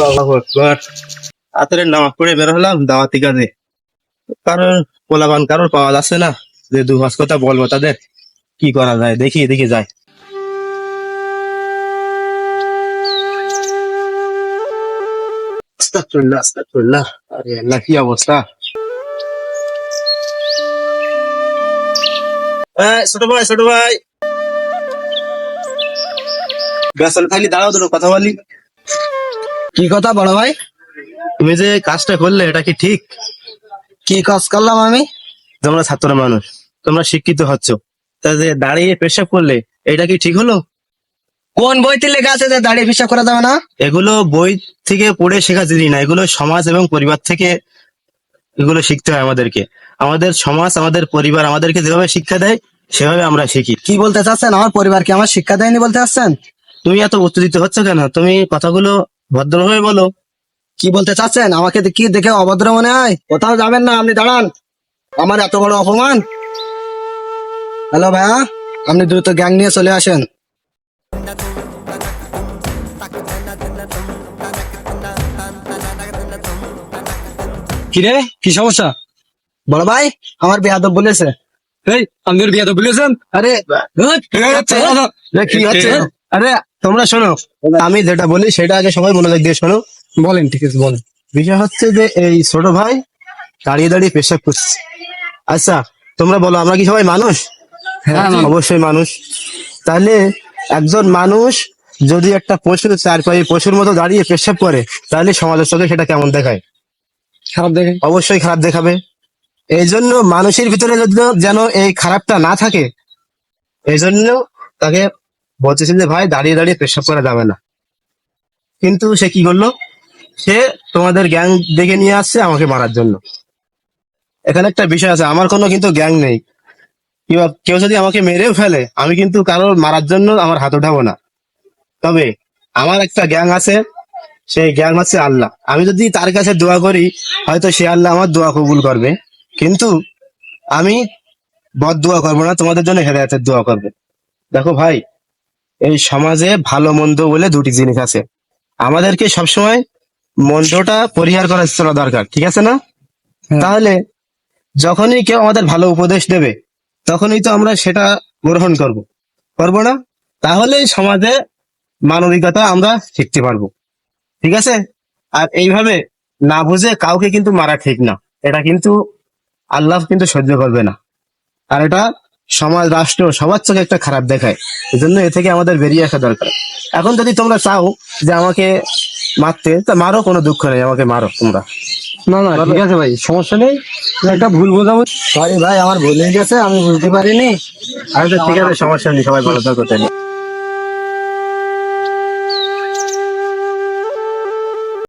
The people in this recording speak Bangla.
আল্লাহু আকবার। রাতের নামাজ পড়ে বের হলাম দাওয়াতি কাজে। কারোর পাওয়া যাচ্ছে না যে দু মাস কথা বলবো তাদের। কি করা যায় দেখি এদিকে যাই। আস্তাগফিরুল্লাহ আস্তাগফিরুল্লাহ। আরে আল্লাহ কি অবস্থা। ছোট ভাই গাছাল খালি দাঁড়াও দুটো কথা বলি। কি কথা বড় ভাই? তুমি যে কাজটা করলে এটা কি ঠিক? কি কাজ করলাম আমি? তোমরা ছাত্র মানুষ, তোমরা শিক্ষিত হচ্ছ, তা যে দাঁড়িয়ে পেশাব করলে এটা কি ঠিক হলো? কোন বইতে লেখা আছে যে দাঁড়িয়ে পেশাব করা যাবে না? এগুলো বই থেকে পড়ে শেখা জিনিস না, এগুলো সমাজ এবং পরিবার থেকে এগুলো শিখতে হয় আমাদেরকে। আমাদের সমাজ আমাদের পরিবার আমাদেরকে যেভাবে শিক্ষা দেয় সেভাবে আমরা শিখি। কি বলতে চাচ্ছেন? আমার পরিবারকে আমার শিক্ষা দেয়নি বলতে চাচ্ছেন? তুমি এত উত্তেজিত হচ্ছ কেন? তুমি কথাগুলো ভদ্রভাবে বলো। কি বলতে চাচ্ছেন? আমাকে কি দেখে অভদ্র মনে হয়? কোথাও যাবেন না, আপনি দাঁড়ান। আমার এত বড় অপমান। হ্যালো ভাইয়া, আপনি দ্রুত গ্যাং নিয়ে চলে আসেন। কিরে, কি সমস্যা? বড় ভাই, আমার বেয়াদব বলেছে। এই আমাদের বিয়ে তো বলেছেন। আরে কি হচ্ছে? আরে তোমরা শোনো, আমি যেটা বলি সেটা আগে সবাই মনোযোগ দিয়ে শোনো। বলেন, ঠিক আছে বলেন। বিষয় হচ্ছে যে এই ছোট ভাই দাঁড়িয়ে দাঁড়িয়ে পেশাব করছে। আচ্ছা তোমরা বলো, আমরা কি সবাই মানুষ? হ্যাঁ, অবশ্যই মানুষ। তাহলে একজন মানুষ যদি একটা পশু চার পায়ে পশুর মতো দাঁড়িয়ে পেশাব করে তাহলে সমাজের চোখে সেটা কেমন দেখায়? খারাপ দেখে। অবশ্যই খারাপ দেখাবে। এই জন্য মানুষের ভিতরে যেন এই খারাপটা না থাকে, এই জন্য তাকে বলতেছে যে ভাই দাঁড়িয়ে দাঁড়িয়ে পেশাব করা যাবে না। কিন্তু সে কি করলো? সে তোমাদের গ্যাং ডেকে নিয়ে আসছে আমাকে মারার জন্য। এখানে একটা বিষয় আছে, আমার কোনো কিন্তু গ্যাং নেই। কেউ যদি আমাকে মেরেও ফেলে আমি কিন্তু কারোর মারার জন্য আমার হাত উঠাবো না। তবে আমার একটা গ্যাং আছে, সেই গ্যাং হচ্ছে আল্লাহ। আমি যদি তার কাছে দোয়া করি হয়তো সে আল্লাহ আমার দোয়া কবুল করবে, কিন্তু আমি বদ দোয়া করবো না, তোমাদের জন্য হেদায়েতের দোয়া করবে। দেখো ভাই, এই সমাজে ভালো মন্দ বলে দুটি জিনিস আছে, আমাদেরকে সবসময় মন্দটা পরিহার করার চলা দরকার, ঠিক আছে না? হ্যাঁ। তাহলে যখনই কেউ আমাদের ভালো উপদেশ দেবে তখনই তো আমরা সেটা গ্রহণ করবো না? তাহলেই সমাজে মানবিকতা আমরা শিখতে পারবো, ঠিক আছে? আর এইভাবে না বুঝে কাউকে কিন্তু মারা ঠিক না, এটা কিন্তু আল্লাহ কিন্তু সহ্য করবে না। আর এটা সমাজ রাষ্ট্র সবার চোখে একটা খারাপ দেখায়, এই জন্য এ থেকে আমাদের বেরিয়ে আসা দরকার। এখন যদি তোমরা চাও যে আমাকে মারতে, তা মারো, কোনো দুঃখ নেই, আমাকে মারো তোমরা। না না, ঠিক আছে ভাই, সমস্যা নেই। একটা ভুল বোঝাবুঝি। সরি ভাই, আমার ভুল হয়ে গেছে, আমি বুঝতে পারিনি। আচ্ছা ঠিক আছে, সমস্যা নেই, সবাই ভালো থাকো তাহলে।